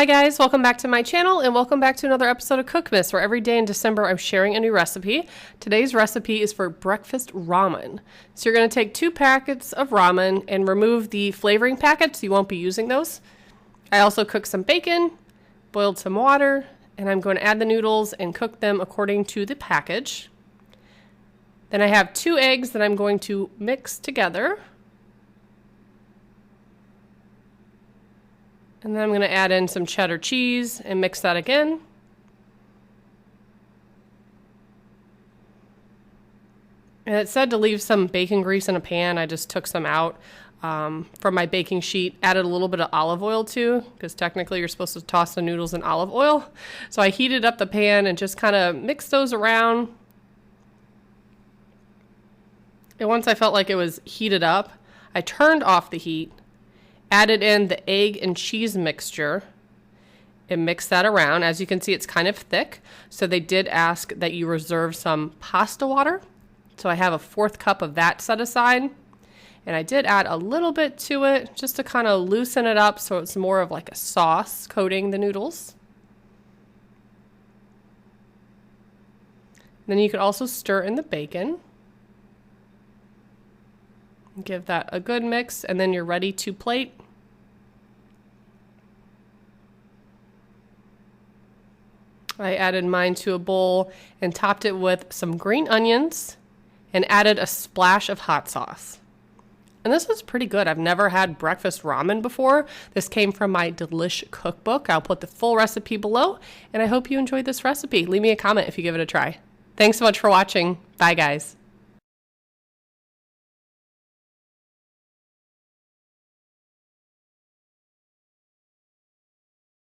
Hi guys, welcome back to my channel and welcome back to another episode of Cookmas, where every day in December I'm sharing a new recipe. Today's recipe is for breakfast ramen. So you're going to take 2 packets of ramen and remove the flavoring packets. You won't be using those. I also cooked some bacon, boiled some water, and I'm going to add the noodles and cook them according to the package. Then I have 2 eggs that I'm going to mix together. And then I'm going to add in some cheddar cheese and mix that again. And it said to leave some bacon grease in a pan. I just took some out from my baking sheet, added a little bit of olive oil too, because technically you're supposed to toss the noodles in olive oil. So I heated up the pan and just kind of mixed those around. And once I felt like it was heated up, I turned off the heat, added in the egg and cheese mixture and mixed that around. As you can see, it's kind of thick. So they did ask that you reserve some pasta water. So I have a 1/4 cup of that set aside. And I did add a little bit to it just to kind of loosen it up so it's more of like a sauce coating the noodles. Then you could also stir in the bacon. Give that a good mix, and then you're ready to plate. I added mine to a bowl and topped it with some green onions and added a splash of hot sauce. And this was pretty good. I've never had breakfast ramen before. This came from my Delish cookbook. I'll put the full recipe below, and I hope you enjoyed this recipe. Leave me a comment if you give it a try. Thanks so much for watching. Bye, guys.